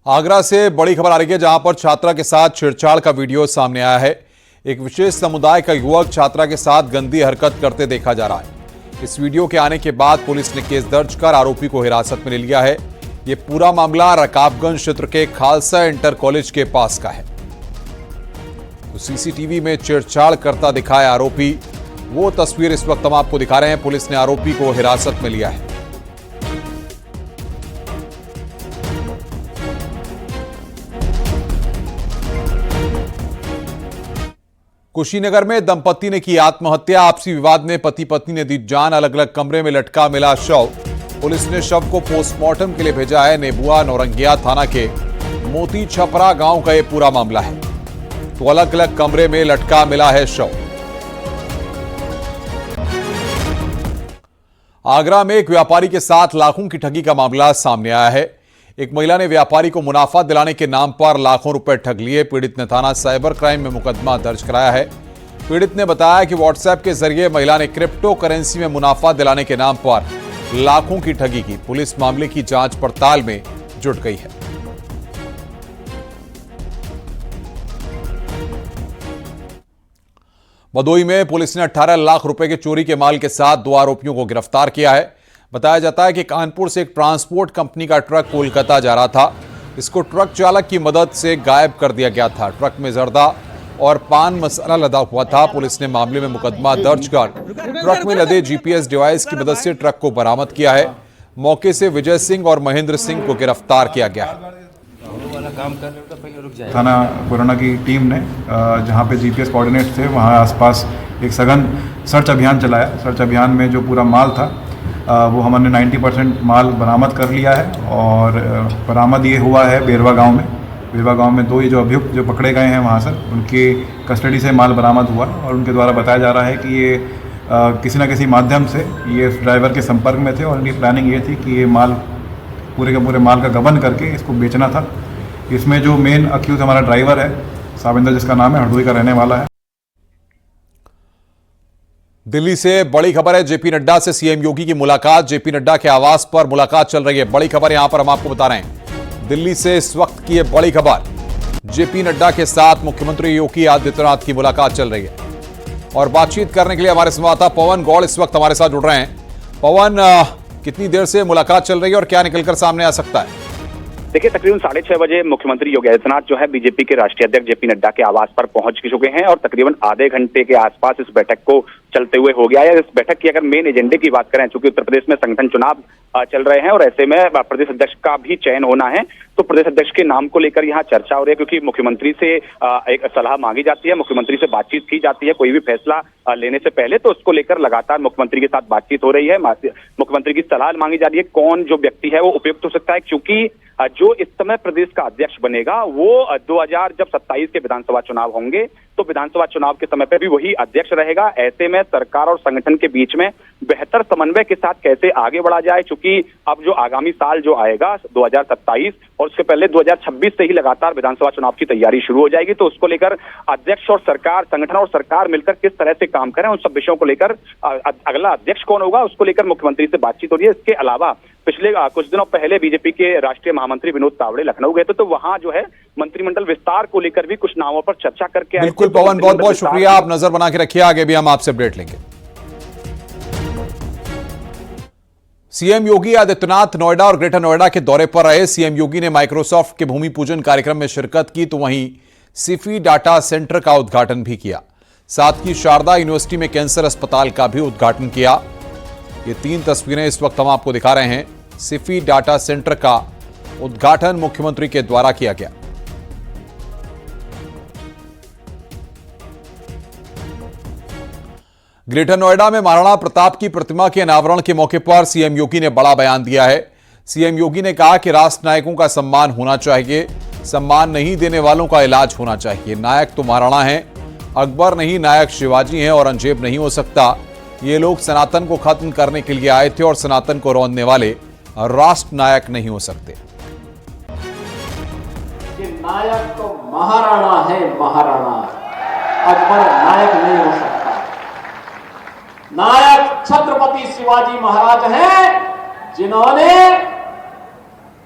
आगरा से बड़ी खबर आ रही है, जहां पर छात्रा के साथ छेड़छाड़ का वीडियो सामने आया है। एक विशेष समुदाय का युवक छात्रा के साथ गंदी हरकत करते देखा जा रहा है। इस वीडियो के आने के बाद पुलिस ने केस दर्ज कर आरोपी को हिरासत में ले लिया है। ये पूरा मामला रकाबगंज क्षेत्र के खालसा इंटर कॉलेज के पास का है। तो सीसीटीवी में छेड़छाड़ करता दिखा है आरोपी। वो तस्वीर इस वक्त हम आपको दिखा रहे हैं। पुलिस ने आरोपी को हिरासत में लिया है। कुशीनगर में दंपति ने की आत्महत्या। आपसी विवाद में पति पत्नी ने दी जान। अलग अलग कमरे में लटका मिला शव। पुलिस ने शव को पोस्टमार्टम के लिए भेजा है। नेबुआ नौरंगिया थाना के मोती छपरा गांव का यह पूरा मामला है। तो अलग अलग कमरे में लटका मिला है शव। आगरा में एक व्यापारी के साथ लाखों की ठगी का मामला सामने आया है। एक महिला ने व्यापारी को मुनाफा दिलाने के नाम पर लाखों रुपए ठग लिए। पीड़ित ने थाना साइबर क्राइम में मुकदमा दर्ज कराया है। पीड़ित ने बताया कि व्हाट्सएप के जरिए महिला ने क्रिप्टो करेंसी में मुनाफा दिलाने के नाम पर लाखों की ठगी की। पुलिस मामले की जांच पड़ताल में जुट गई है। भदोई में पुलिस ने 18 लाख रुपए के चोरी के माल के साथ 2 आरोपियों को गिरफ्तार किया है। बताया जाता है कि कानपुर से एक ट्रांसपोर्ट कंपनी का ट्रक कोलकाता जा रहा था। इसको ट्रक चालक की मदद से गायब कर दिया गया था। ट्रक में जर्दा और पान मसाला लदा हुआ था। पुलिस ने मामले में मुकदमा दर्ज कर ट्रक में लदे जीपीएस डिवाइस की मदद से ट्रक को बरामद किया है। मौके से विजय सिंह और महेंद्र सिंह को गिरफ्तार किया गया है। थाना कोरोना की टीम ने जहां पे जीपीएस कोऑर्डिनेट थे वहां आसपास एक सघन सर्च अभियान चलाया। सर्च अभियान में जो पूरा माल था वो हमने 90% माल बरामद कर लिया है। और बरामद ये हुआ है बेरवा गांव में। बेरवा गांव में 2 ये जो अभियुक्त जो पकड़े गए हैं वहां से उनके कस्टडी से माल बरामद हुआ और उनके द्वारा बताया जा रहा है कि ये किसी न किसी माध्यम से ये ड्राइवर के संपर्क में थे और उनकी प्लानिंग ये थी कि ये माल पूरे के पूरे माल का गबन करके इसको बेचना था। इसमें जो मेन अक्यूज हमारा ड्राइवर है साविंदर, जिसका नाम है, हरदोई का रहने वाला है। दिल्ली से बड़ी खबर है। जेपी नड्डा से सीएम योगी की मुलाकात। जेपी नड्डा के आवास पर मुलाकात चल रही है। बड़ी खबर यहां पर हम आपको बता रहे हैं। दिल्ली से इस वक्त की यह बड़ी खबर। जेपी नड्डा के साथ मुख्यमंत्री योगी आदित्यनाथ की मुलाकात चल रही है और बातचीत करने के लिए हमारे संवाददाता पवन गौड़ इस वक्त हमारे साथ जुड़ रहे हैं। पवन, कितनी देर से मुलाकात चल रही है और क्या निकलकर सामने आ सकता है? देखिए, तकरीबन 6:30 बजे मुख्यमंत्री योगी आदित्यनाथ जो है बीजेपी के राष्ट्रीय अध्यक्ष जेपी नड्डा के आवास पर पहुंच चुके हैं और तकरीबन आधे घंटे के आसपास इस बैठक को चलते हुए हो गया है। इस बैठक की अगर मेन एजेंडे की बात करें, चूंकि उत्तर प्रदेश में संगठन चुनाव चल रहे हैं और ऐसे में प्रदेश अध्यक्ष का भी चयन होना है, तो प्रदेश अध्यक्ष के नाम को लेकर यहाँ चर्चा हो रही है। क्योंकि मुख्यमंत्री से एक सलाह मांगी जाती है, मुख्यमंत्री से बातचीत की जाती है कोई भी फैसला लेने से पहले, तो उसको लेकर लगातार मुख्यमंत्री के साथ बातचीत हो रही है। मुख्यमंत्री की सलाह मांगी जा रही है कौन जो व्यक्ति है वो उपयुक्त हो सकता है, क्योंकि जो इस समय प्रदेश का अध्यक्ष बनेगा वो 2027 के विधानसभा चुनाव होंगे, तो विधानसभा चुनाव के समय पे भी वही अध्यक्ष रहेगा। ऐसे में सरकार और संगठन के बीच में बेहतर समन्वय के साथ कैसे आगे बढ़ा जाए, क्योंकि अब जो आगामी साल जो आएगा 2027 और उसके पहले 2026 से ही लगातार विधानसभा चुनाव की तैयारी शुरू हो जाएगी। तो उसको लेकर अध्यक्ष और सरकार, संगठन और सरकार मिलकर किस तरह से काम करें, उन सब विषयों को लेकर अगला अध्यक्ष कौन होगा उसको लेकर मुख्यमंत्री से बातचीत हो रही है। इसके अलावा पिछले कुछ दिनों पहले बीजेपी के राष्ट्रीय महामंत्री विनोद तावड़े लखनऊ गए थे, तो वहां जो है मंत्रिमंडल विस्तार को लेकर भी कुछ नामों पर चर्चा करके आए। बिल्कुल पवन, बहुत बहुत शुक्रिया। आप नजर बना के रखिए, आगे भी हम आपसे अपडेट लेंगे। सीएम योगी आदित्यनाथ नोएडा और ग्रेटर नोएडा के दौरे पर रहे। सीएम योगी ने माइक्रोसॉफ्ट के भूमि पूजन कार्यक्रम में शिरकत की, तो वहीं सिफी डाटा सेंटर का उद्घाटन भी किया। साथ ही शारदा यूनिवर्सिटी में कैंसर अस्पताल का भी उद्घाटन किया। ये 3 तस्वीरें इस वक्त हम आपको दिखा रहे हैं। सिफी डाटा सेंटर का उद्घाटन मुख्यमंत्री के द्वारा किया गया। ग्रेटर नोएडा में महाराणा प्रताप की प्रतिमा के अनावरण के मौके पर सीएम योगी ने बड़ा बयान दिया है। सीएम योगी ने कहा कि राष्ट्र नायकों का सम्मान होना चाहिए, सम्मान नहीं देने वालों का इलाज होना चाहिए। नायक तो महाराणा हैं, अकबर नहीं, नायक शिवाजी हैं, औरंगजेब नहीं हो सकता। ये लोग सनातन को खत्म करने के लिए आए थे और सनातन को रौंदने वाले राष्ट्र नायक नहीं हो सकते। ये नायक तो महाराणा है, महाराणा, अकबर नायक नहीं हो सकता। नायक छत्रपति शिवाजी महाराज हैं, जिन्होंने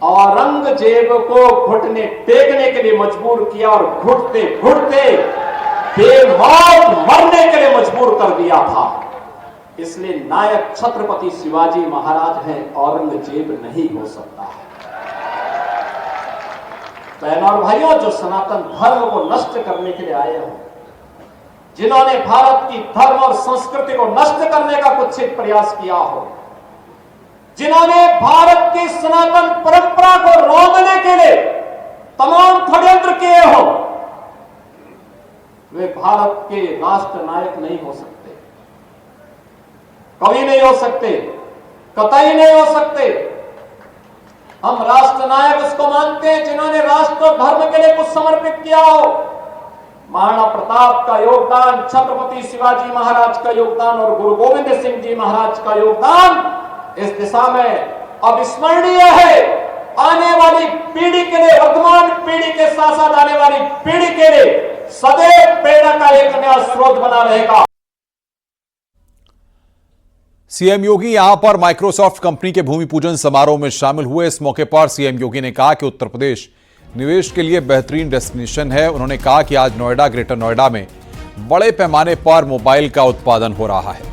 औरंगजेब को घुटने टेकने के लिए मजबूर किया और घुटते घुटते बेमौत मरने के लिए मजबूर कर दिया था। इसलिए नायक छत्रपति शिवाजी महाराज हैं, औरंगजेब नहीं हो सकता है। बहनों और भाइयों, जो सनातन धर्म को नष्ट करने के लिए आए हो, जिन्होंने भारत की धर्म और संस्कृति को नष्ट करने का कुत्सित प्रयास किया हो, जिन्होंने भारत की सनातन परंपरा को रौंदने के लिए तमाम षड्यंत्र किए हो, वे भारत के राष्ट्र नायक नहीं हो सकते, कभी नहीं हो सकते, कतई नहीं हो सकते। हम राष्ट्र नायक उसको मानते हैं जिन्होंने राष्ट्र और धर्म के लिए कुछ समर्पित किया हो। महाराणा प्रताप का योगदान, छत्रपति शिवाजी महाराज का योगदान और गुरु गोविंद सिंह जी महाराज का योगदान इस दिशा में अविस्मरणीय है। आने वाली पीढ़ी के लिए, वर्तमान पीढ़ी के साथ साथ आने वाली पीढ़ी के लिए सदैव प्रेरणा का एक नया स्रोत बना रहेगा। सीएम योगी यहां पर माइक्रोसॉफ्ट कंपनी के भूमि पूजन समारोह में शामिल हुए। इस मौके पर सीएम योगी ने कहा कि उत्तर प्रदेश निवेश के लिए बेहतरीन डेस्टिनेशन है। उन्होंने कहा कि आज नोएडा, ग्रेटर नोएडा में बड़े पैमाने पर मोबाइल का उत्पादन हो रहा है।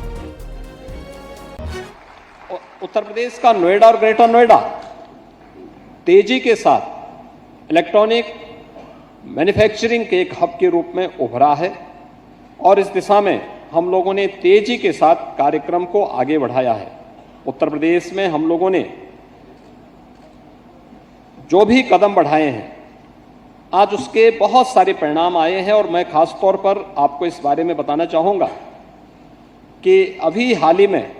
उत्तर प्रदेश का नोएडा और ग्रेटर नोएडा तेजी के साथ इलेक्ट्रॉनिक मैन्युफैक्चरिंग के एक हब के रूप में उभरा है और इस दिशा में हम लोगों ने तेजी के साथ कार्यक्रम को आगे बढ़ाया है। उत्तर प्रदेश में हम लोगों ने जो भी कदम बढ़ाए हैं, आज उसके बहुत सारे परिणाम आए हैं और मैं खास तौर पर आपको इस बारे में बताना चाहूँगा कि अभी हाल ही में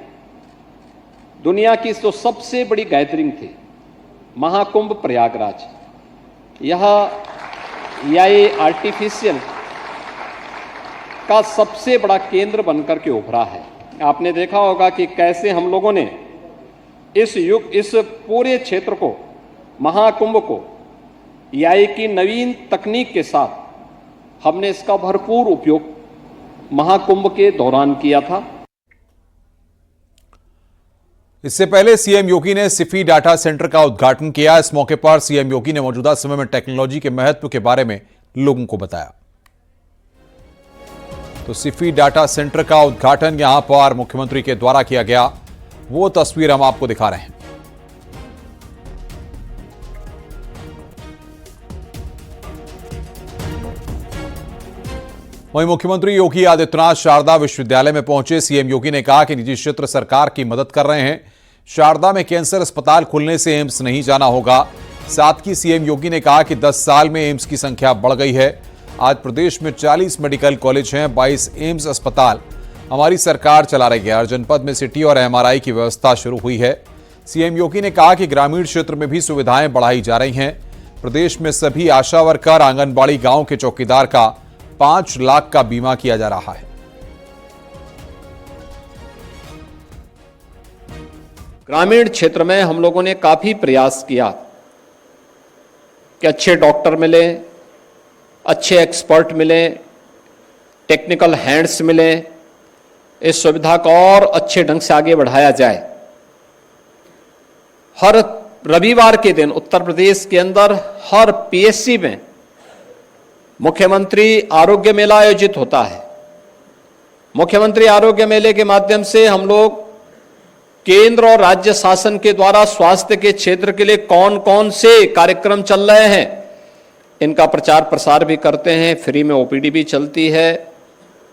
दुनिया की जो सबसे बड़ी गैदरिंग थी, महाकुंभ प्रयागराज, यह आर्टिफिशियल का सबसे बड़ा केंद्र बनकर के उभरा है। आपने देखा होगा कि कैसे हम लोगों ने इस पूरे क्षेत्र को, महाकुंभ को एआई की नवीन तकनीक के साथ हमने इसका भरपूर उपयोग महाकुंभ के दौरान किया था। इससे पहले सीएम योगी ने सिफी डाटा सेंटर का उद्घाटन किया। इस मौके पर सीएम योगी ने मौजूदा समय में टेक्नोलॉजी के महत्व के बारे में लोगों को बताया। तो सिफी डाटा सेंटर का उद्घाटन यहां पर मुख्यमंत्री के द्वारा किया गया, वो तस्वीर हम आपको दिखा रहे हैं। वहीं मुख्यमंत्री योगी आदित्यनाथ शारदा विश्वविद्यालय में पहुंचे। सीएम योगी ने कहा कि निजी क्षेत्र सरकार की मदद कर रहे हैं। शारदा में कैंसर अस्पताल खुलने से एम्स नहीं जाना होगा। साथ ही सीएम योगी ने कहा कि 10 साल में एम्स की संख्या बढ़ गई है। आज प्रदेश में 40 मेडिकल कॉलेज हैं, 22 एम्स अस्पताल हमारी सरकार चला रही है। हर जनपद में सिटी और एमआरआई की व्यवस्था शुरू हुई है। सीएम योगी ने कहा कि ग्रामीण क्षेत्र में भी सुविधाएं बढ़ाई जा रही हैं। प्रदेश में सभी आशा वर्कर, आंगनबाड़ी, गांव के चौकीदार का 5 लाख का बीमा किया जा रहा है। ग्रामीण क्षेत्र में हम लोगों ने काफी प्रयास किया कि अच्छे डॉक्टर मिले, अच्छे एक्सपर्ट मिले, टेक्निकल हैंड्स मिले, इस सुविधा को और अच्छे ढंग से आगे बढ़ाया जाए। हर रविवार के दिन उत्तर प्रदेश के अंदर हर पीएससी में मुख्यमंत्री आरोग्य मेला आयोजित होता है। मुख्यमंत्री आरोग्य मेले के माध्यम से हम लोग केंद्र और राज्य शासन के द्वारा स्वास्थ्य के क्षेत्र के लिए कौन कौन से कार्यक्रम चल रहे हैं, इनका प्रचार प्रसार भी करते हैं। फ्री में ओपीडी भी चलती है,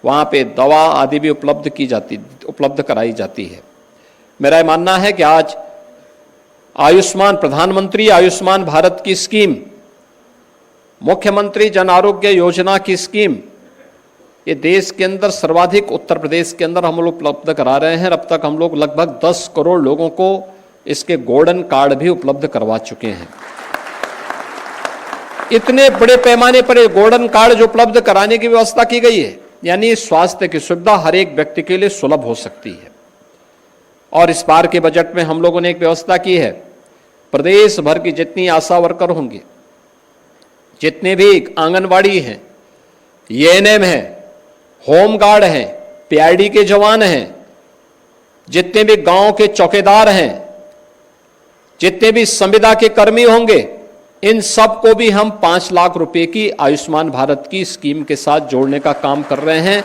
वहां पे दवा आदि भी उपलब्ध कराई जाती है। मेरा मानना है कि आज प्रधानमंत्री आयुष्मान भारत की स्कीम, मुख्यमंत्री जन आरोग्य योजना की स्कीम, ये देश के अंदर सर्वाधिक उत्तर प्रदेश के अंदर हम लोग उपलब्ध करा रहे हैं। अब तक हम लोग लगभग 10 करोड़ लोगों को इसके गोल्डन कार्ड भी उपलब्ध करवा चुके हैं। इतने बड़े पैमाने पर ये गोल्डन कार्ड जो उपलब्ध कराने की व्यवस्था की गई है, यानी स्वास्थ्य की सुविधा हर एक व्यक्ति के लिए सुलभ हो सकती है। और इस बार के बजट में हम लोगों ने एक व्यवस्था की है, प्रदेश भर की जितनी आशा वर्कर होंगे, जितने भी आंगनवाड़ी हैं, एएनएम हैं, होमगार्ड हैं, पीआईडी के जवान हैं, जितने भी गांव के चौकीदार हैं, जितने भी संविदा के कर्मी होंगे, इन सब को भी हम 5 लाख रुपए की आयुष्मान भारत की स्कीम के साथ जोड़ने का काम कर रहे हैं,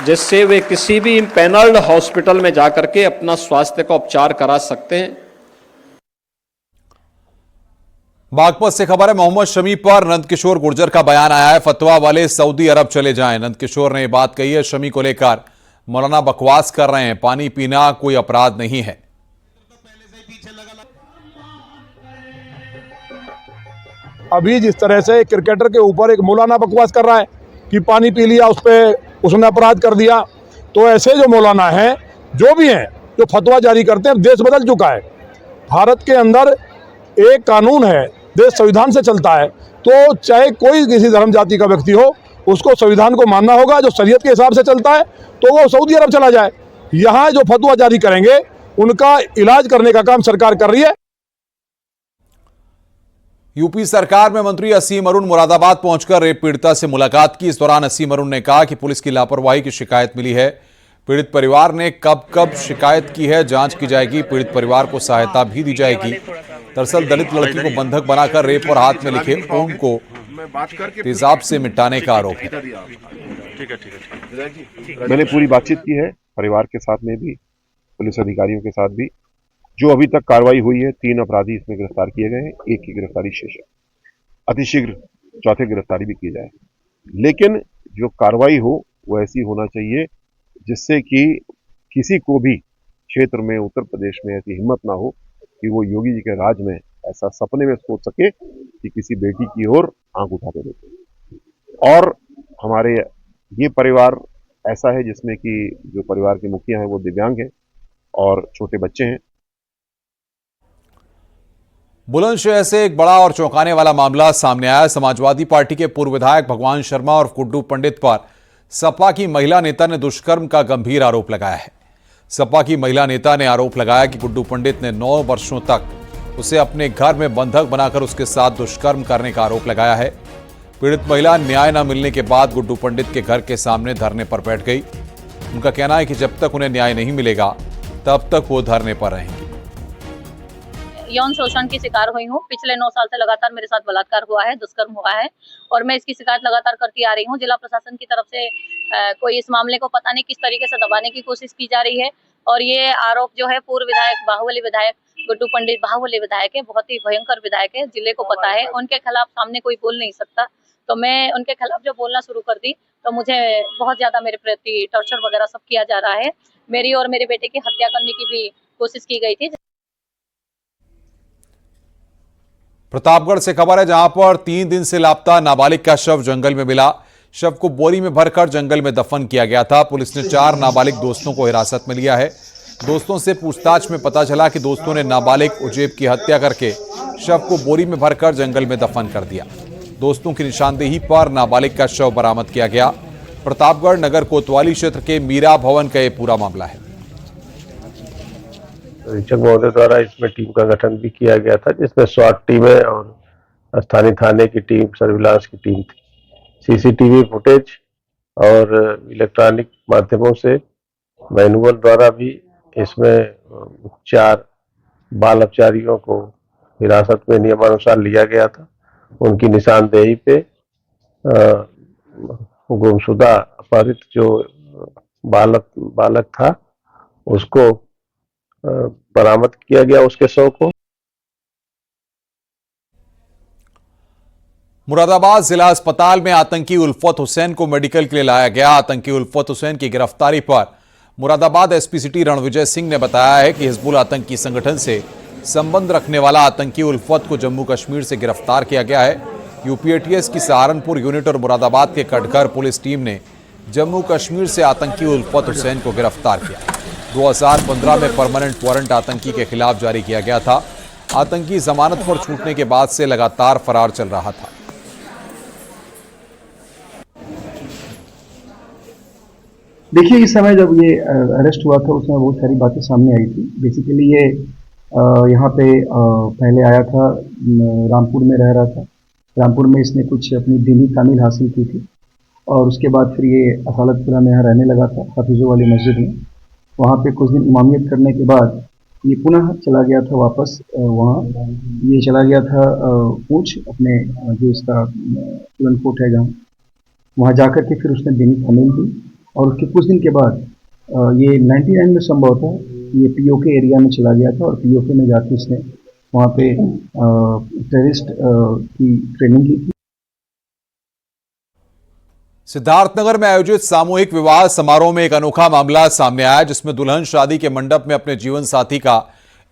जिससे वे किसी भी पैनल्ड हॉस्पिटल में जाकर के अपना स्वास्थ्य का उपचार करा सकते हैं। बागपत से खबर है, मोहम्मद शमी पर नंदकिशोर गुर्जर का बयान आया है। फतवा वाले सऊदी अरब चले जाएं। नंदकिशोर ने यह बात कही है। शमी को लेकर मौलाना बकवास कर रहे हैं, पानी पीना कोई अपराध नहीं है। अभी जिस तरह से क्रिकेटर के ऊपर एक मौलाना बकवास कर रहा है कि पानी पी लिया, उस पर उसने अपराध कर दिया, तो ऐसे जो मौलाना हैं, जो भी हैं, जो फतवा जारी करते हैं, देश बदल चुका है। भारत के अंदर एक कानून है, देश संविधान से चलता है, तो चाहे कोई किसी धर्म जाति का व्यक्ति हो, उसको संविधान को मानना होगा। जो शरीयत के हिसाब से चलता है तो वो सऊदी अरब चला जाए। यहाँ जो फतवा जारी करेंगे उनका इलाज करने का काम सरकार कर रही है। यूपी सरकार में मंत्री असीम अरुण मुरादाबाद पहुंचकर रेप पीड़िता से मुलाकात की। इस दौरान असीम अरुण ने कहा कि पुलिस की लापरवाही की शिकायत मिली है। पीड़ित परिवार ने कब शिकायत की है, जांच की जाएगी। पीड़ित परिवार को सहायता भी दी जाएगी। दरअसल दलित लड़की को बंधक बनाकर रेप और हाथ में लिखे ओम को तेजाब से मिटाने का आरोप है। मैंने पूरी बातचीत की है परिवार के साथ में भी, पुलिस अधिकारियों के साथ भी। जो अभी तक कार्रवाई हुई है, 3 अपराधी इसमें गिरफ्तार किए गए हैं, 1 की गिरफ्तारी शेष है। अतिशीघ्र चौथे गिरफ्तारी भी की जाए, लेकिन जो कार्रवाई हो वो ऐसी होना चाहिए जिससे कि किसी को भी क्षेत्र में, उत्तर प्रदेश में ऐसी हिम्मत ना हो कि वो योगी जी के राज में ऐसा सपने में सोच सके कि किसी बेटी की ओर आंख उठाते देखे। और हमारे ये परिवार ऐसा है जिसमें कि जो परिवार के मुखिया हैं वो दिव्यांग हैं और छोटे बच्चे हैं। बुलंदशहर से एक बड़ा और चौंकाने वाला मामला सामने आया। समाजवादी पार्टी के पूर्व विधायक भगवान शर्मा और गुड्डू पंडित पर सपा की महिला नेता ने दुष्कर्म का गंभीर आरोप लगाया है। सपा की महिला नेता ने आरोप लगाया कि गुड्डू पंडित ने 9 वर्षों तक उसे अपने घर में बंधक बनाकर उसके साथ दुष्कर्म करने का आरोप लगाया है। पीड़ित महिला न्याय न मिलने के बाद गुड्डू पंडित के घर के सामने धरने पर बैठ गई। उनका कहना है कि जब तक उन्हें न्याय नहीं मिलेगा तब तक वो धरने पर रहेंगी। यौन शोषण की शिकार हुई हूँ। पिछले 9 साल से लगातार मेरे साथ बलात्कार हुआ है, दुष्कर्म हुआ है और मैं इसकी शिकायत लगातार करती आ रही हूँ। जिला प्रशासन की तरफ से कोई इस मामले को पता नहीं किस तरीके से दबाने की कोशिश की जा रही है और ये आरोप जो है पूर्व विधायक बाहुबली विधायक गुड्डू पंडित बाहुबली विधायक है, बहुत ही भयंकर विधायक है, जिले को पता है। उनके खिलाफ सामने कोई बोल नहीं सकता, तो मैं उनके खिलाफ जब बोलना शुरू कर दी तो मुझे बहुत ज्यादा मेरे प्रति टॉर्चर वगैरह सब किया जा रहा है। मेरी और मेरे बेटे की हत्या करने की भी कोशिश की गई थी। प्रतापगढ़ से खबर है, जहां पर 3 दिन से लापता नाबालिग का शव जंगल में मिला। शव को बोरी में भरकर जंगल में दफन किया गया था। पुलिस ने 4 नाबालिग दोस्तों को हिरासत में लिया है। दोस्तों से पूछताछ में पता चला कि दोस्तों ने नाबालिग उजेब की हत्या करके शव को बोरी में भरकर जंगल में दफन कर दिया। दोस्तों की निशानदेही पर नाबालिग का शव बरामद किया गया। प्रतापगढ़ नगर कोतवाली क्षेत्र के मीरा भवन का यह पूरा मामला है। अधीक्षक महोदय द्वारा इसमें टीम का गठन भी किया गया था, जिसमें स्वाट टीमें और स्थानीय थाने की टीम, सर्विलांस की टीम थी। सीसीटीवी फुटेज और इलेक्ट्रॉनिक माध्यमों से मैनुअल द्वारा भी इसमें 4 बाल अपचारियों को हिरासत में नियमानुसार लिया गया था। उनकी निशानदेही पे गुमशुदा अपहरित जो बालक था उसको बरामद किया गया, उसके शव को। मुरादाबाद जिला अस्पताल में आतंकी उल्फत हुसैन को मेडिकल के लिए लाया गया। आतंकी उल्फत हुसैन की गिरफ्तारी पर मुरादाबाद एसपी सिटी रणविजय सिंह ने बताया है कि हिजबुल आतंकी संगठन से संबंध रखने वाला आतंकी उल्फत को जम्मू कश्मीर से गिरफ्तार किया गया है। यूपीएटीएस की सहारनपुर यूनिट और मुरादाबाद के कटघर पुलिस टीम ने जम्मू कश्मीर से आतंकी उल्फत हुसैन को गिरफ्तार किया। 2015 में परमानेंट वारंट आतंकी के खिलाफ जारी किया गया था। आतंकी जमानत पर छूटने के बाद से लगातार फरार चल रहा था। देखिए, इस समय जब ये अरेस्ट हुआ था उसमें बहुत सारी बातें सामने आई थी। बेसिकली ये यहाँ पे पहले आया था, रामपुर में रह रहा था। रामपुर में इसने कुछ अपनी दीनी तामील हासिल की थी और उसके बाद फिर ये असालतपुरा में यहाँ रहने लगा था, हफीज़ों वाली मस्जिद में। वहाँ पे कुछ दिन इमामियत करने के बाद ये पुनः चला गया था वापस वहाँ। ये चला गया था पूंछ अपने जो इसका पुरन कोट है जहाँ, वहाँ जाकर के फिर उसने दैनिक तमिल दी और उसके कुछ दिन के बाद ये 99 में संभव था, ये पीओके एरिया में चला गया था और पीओके में जाके इसने वहाँ पे टेररिस्ट की ट्रेनिंग ली थी। सिद्धार्थनगर में आयोजित सामूहिक विवाह समारोह में एक अनोखा मामला सामने आया, जिसमें दुल्हन शादी के मंडप में अपने जीवन साथी का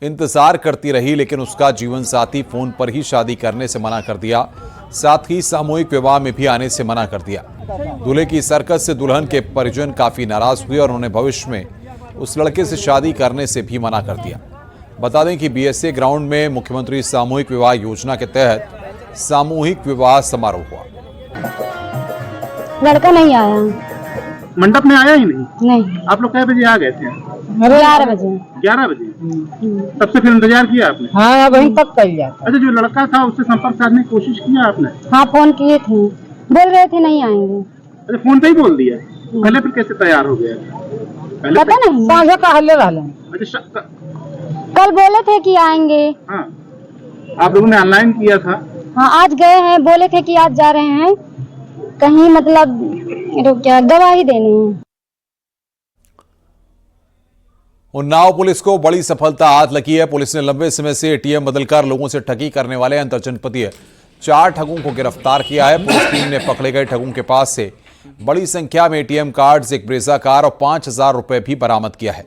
इंतजार करती रही, लेकिन उसका जीवन साथी फोन पर ही शादी करने से मना कर दिया। साथ ही सामूहिक विवाह में भी आने से मना कर दिया। दूल्हे की इस हरकत से दुल्हन के परिजन काफी नाराज हुए और उन्होंने भविष्य में उस लड़के से शादी करने से भी मना कर दिया। बता दें कि बीएसए ग्राउंड में मुख्यमंत्री सामूहिक विवाह योजना के तहत सामूहिक विवाह समारोह हुआ। लड़का नहीं आया, मंडप में आया ही नहीं। नहीं। आप लोग कितने बजे आ गए थे? 11 बजे। 11 बजे। तब से फिर इंतजार किया आपने? हाँ, वहीं तक कर लिया। अच्छा, जो लड़का था उससे संपर्क साधने की कोशिश किया आपने? हाँ, फोन किए थे, बोल रहे थे नहीं आएंगे। अच्छा, फोन पे ही बोल दिया? पहले फिर कैसे तैयार हो गया? पता नहीं, साझा का हल्ले वाले। अच्छा, कल बोले थे कि आएंगे। हाँ, आप लोगों ने ऑनलाइन किया था? हाँ, आज गए हैं, बोले थे कि आज जा रहे हैं कहीं, मतलब क्या गवाही देने हैं। उन्नाव पुलिस को बड़ी सफलता हाथ लगी है। पुलिस ने लंबे समय से एटीएम बदलकर लोगों से ठगी करने वाले अंतरजनपदीय 4 ठगों को गिरफ्तार किया है। पुलिस टीम ने पकड़े गए ठगों के पास से बड़ी संख्या में एटीएम कार्ड्स, एक ब्रेजा कार और 5,000 रुपए भी बरामद किया है।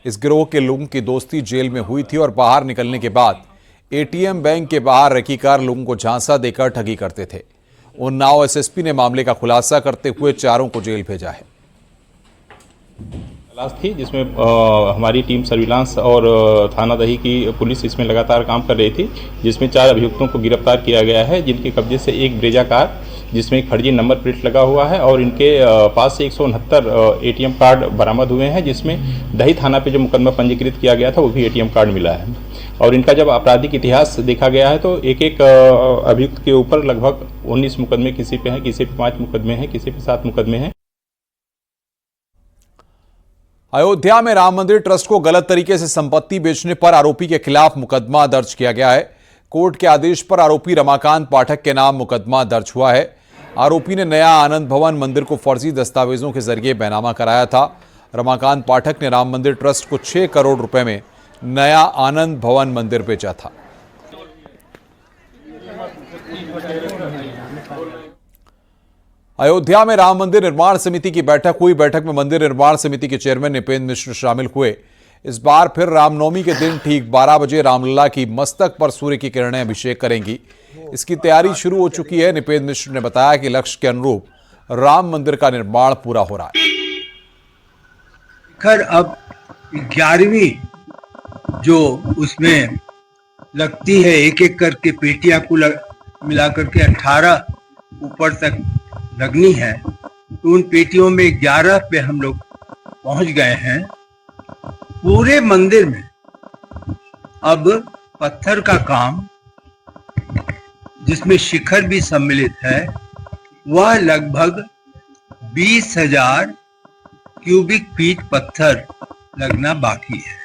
इस गिरोह के लोगों की दोस्ती जेल में हुई थी और बाहर निकलने के बाद एटीएम बैंक के बाहर रखी कार लोगों को झांसा देकर ठगी करते थे। उन्नाव एसएसपी ने मामले का खुलासा करते हुए चारों को जेल भेजा है। तलाश थी जिसमें हमारी टीम सर्विलांस और थाना दही की पुलिस इसमें लगातार काम कर रही थी, जिसमें 4 अभियुक्तों को गिरफ्तार किया गया है, जिनके कब्जे से एक ब्रेजा कार जिसमें एक फर्जी नंबर प्लेट लगा हुआ है और इनके पास से 169 एटीएम कार्ड बरामद हुए हैं, जिसमें दही थाना पे जो मुकदमा पंजीकृत किया गया था वो भी एटीएम कार्ड मिला है। और इनका जब आपराधिक इतिहास देखा गया है तो एक अभियुक्त के ऊपर लगभग 19 मुकदमे किसी पे हैं, किसी पे 5 मुकदमे हैं, किसी पे 7 मुकदमे हैं। अयोध्या में राम मंदिर ट्रस्ट को गलत तरीके से संपत्ति बेचने पर आरोपी के खिलाफ मुकदमा दर्ज किया गया है। कोर्ट के आदेश पर आरोपी रमाकांत पाठक के नाम मुकदमा दर्ज हुआ है। आरोपी ने नया आनंद भवन मंदिर को फर्जी दस्तावेजों के जरिए बैनामा कराया था। रमाकांत पाठक ने राम मंदिर ट्रस्ट को 6 करोड़ रुपए में नया आनंद भवन मंदिर बेचा था। अयोध्या में राम मंदिर निर्माण समिति की बैठक हुई। बैठक में मंदिर निर्माण समिति के चेयरमैन निपेंद्र मिश्र शामिल हुए। इस बार फिर रामनवमी के दिन ठीक 12 बजे रामलला की मस्तक पर सूर्य की किरणें अभिषेक करेंगी। इसकी तैयारी शुरू हो चुकी है। निपेंद्र मिश्र ने बताया कि लक्ष्य के अनुरूप राम मंदिर का निर्माण पूरा हो रहा है। खैर अब 11वीं जो उसमें लगती है, एक एक करके पेटियां को मिला करके 18 ऊपर तक लगनी है, तो उन पेटियों में 11 पे हम लोग पहुंच गए हैं। पूरे मंदिर में अब पत्थर का काम, जिसमें शिखर भी सम्मिलित है, वह लगभग 20,000 क्यूबिक फीट पत्थर लगना बाकी है।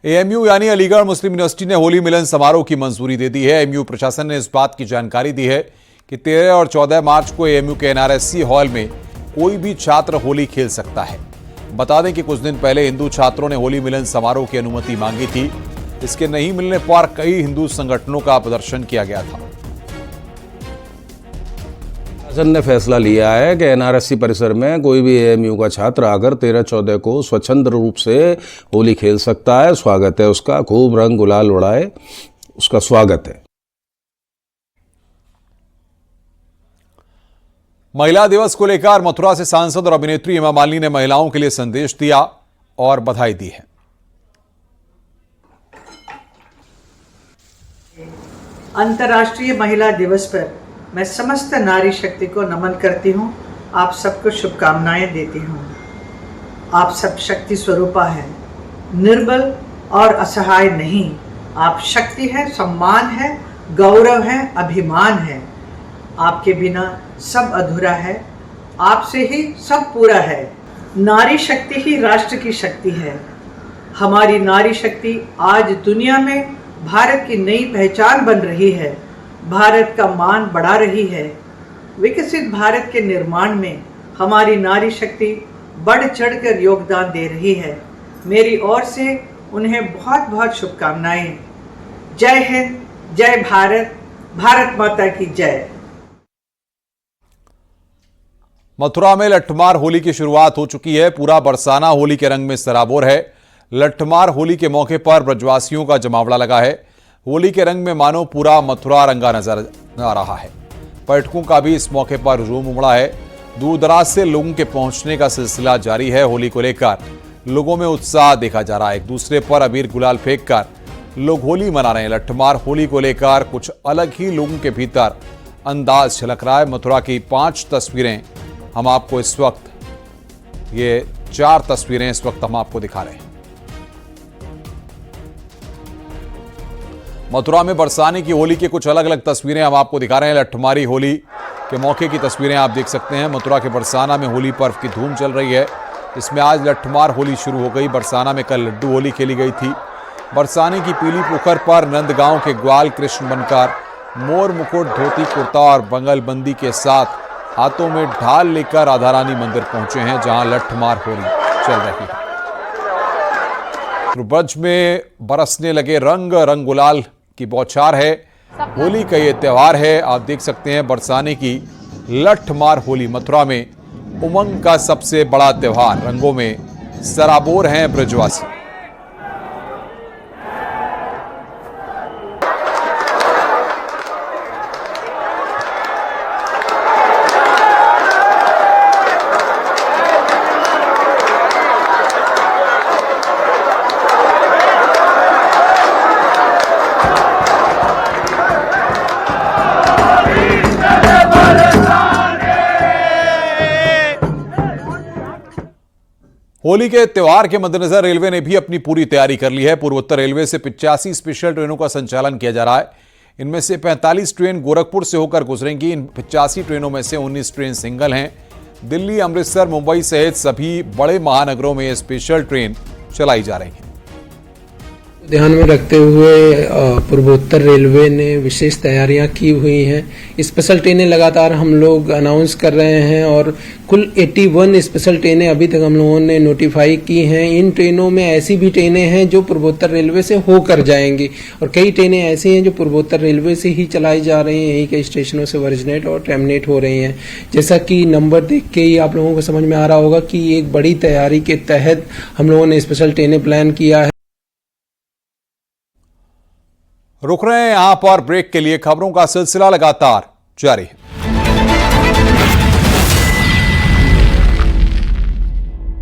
एएमयू यानी अलीगढ़ मुस्लिम यूनिवर्सिटी ने होली मिलन समारोह की मंजूरी दे दी है। एएमयू प्रशासन ने इस बात की जानकारी दी है कि 13 और 14 मार्च को एएमयू के एनआरएससी हॉल में कोई भी छात्र होली खेल सकता है। बता दें कि कुछ दिन पहले हिंदू छात्रों ने होली मिलन समारोह की अनुमति मांगी थी। इसके नहीं मिलने पर कई हिंदू संगठनों का प्रदर्शन किया गया था। शासन ने फैसला लिया है कि एनआरएससी परिसर में कोई भी एएमयू का छात्र आकर 13-14 को स्वच्छंद रूप से होली खेल सकता है। स्वागत है उसका, खूब रंग गुलाल उड़ाए, उसका स्वागत है। महिला दिवस को लेकर मथुरा से सांसद और अभिनेत्री हेमा मालिनी ने महिलाओं के लिए संदेश दिया और बधाई दी है। अंतर्राष्ट्रीय महिला दिवस पर मैं समस्त नारी शक्ति को नमन करती हूँ। आप सबको शुभकामनाएं देती हूँ। आप सब शक्ति स्वरूपा है, निर्बल और असहाय नहीं। आप शक्ति है, सम्मान है, गौरव है, अभिमान है। आपके बिना सब अधूरा है, आपसे ही सब पूरा है। नारी शक्ति ही राष्ट्र की शक्ति है। हमारी नारी शक्ति आज दुनिया में भारत की नई पहचान बन रही है, भारत का मान बढ़ा रही है। विकसित भारत के निर्माण में हमारी नारी शक्ति बढ़ चढ़कर योगदान दे रही है। मेरी ओर से उन्हें बहुत बहुत शुभकामनाएं। जय हिंद, जय भारत, भारत माता की जय। मथुरा में लट्ठमार होली की शुरुआत हो चुकी है। पूरा बरसाना होली के रंग में सराबोर है। लट्ठमार होली के मौके पर ब्रजवासियों का जमावड़ा लगा है। होली के रंग में मानो पूरा मथुरा रंगा नजर आ रहा है। पर्यटकों का भी इस मौके पर हुजूम उमड़ा है। दूर दराज से लोगों के पहुंचने का सिलसिला जारी है। होली को लेकर लोगों में उत्साह देखा जा रहा है। एक दूसरे पर अबीर गुलाल फेंककर लोग होली मना रहे हैं। लट्ठमार होली को लेकर कुछ अलग ही लोगों के भीतर अंदाज झलक रहा है। मथुरा की 5 तस्वीरें हम आपको इस वक्त, ये 4 तस्वीरें इस वक्त हम आपको दिखा रहे हैं। मथुरा में बरसाने की होली की कुछ अलग अलग तस्वीरें हम आपको दिखा रहे हैं। लट्ठमारी होली के मौके की तस्वीरें आप देख सकते हैं। मथुरा के बरसाना में होली पर्व की धूम चल रही है। इसमें आज लट्ठमार होली शुरू हो गई। बरसाना में कल लड्डू होली खेली गई थी। बरसाने की पीली पोखर पर नंदगांव के ग्वाल कृष्ण बनकर मोर मुकुट, धोती कुर्ता और बंगलबंदी के साथ हाथों में ढाल लेकर राधा रानी मंदिर पहुंचे हैं, जहां लट्ठमार होली चल रही है। ब्रज में बरसने लगे रंग गुलाल की बौछार है। होली का ये त्योहार है। आप देख सकते हैं बरसाने की लट्ठमार होली। मथुरा में उमंग का सबसे बड़ा त्योहार। रंगों में सराबोर हैं ब्रजवासी। होली के त्योहार के मद्देनजर रेलवे ने भी अपनी पूरी तैयारी कर ली है। पूर्वोत्तर रेलवे से 85 स्पेशल ट्रेनों का संचालन किया जा रहा है। इनमें से 45 ट्रेन गोरखपुर से होकर गुजरेंगी। इन 85 ट्रेनों में से 19 ट्रेन सिंगल हैं। दिल्ली, अमृतसर, मुंबई सहित सभी बड़े महानगरों में ये स्पेशल ट्रेन चलाई जा रही है। ध्यान में रखते हुए पूर्वोत्तर रेलवे ने विशेष तैयारियां की हुई हैं। स्पेशल ट्रेनें लगातार हम लोग अनाउंस कर रहे हैं और कुल 81 स्पेशल ट्रेनें अभी तक हम लोगों ने नोटिफाई की हैं। इन ट्रेनों में ऐसी भी ट्रेनें हैं जो पूर्वोत्तर रेलवे से होकर जाएंगी और कई ट्रेनें ऐसी हैं जो पूर्वोत्तर रेलवे से ही चलाई जा रही हैं। यही कई स्टेशनों से ओरिजिनेट और टर्मिनेट हो रही हैं। जैसा कि नंबर देख के ही आप लोगों को समझ में आ रहा होगा कि एक बड़ी तैयारी के तहत हम लोगों ने स्पेशल ट्रेनें प्लान किया है। रुक रहे हैं यहां पर ब्रेक के लिए। खबरों का सिलसिला लगातार जारी है।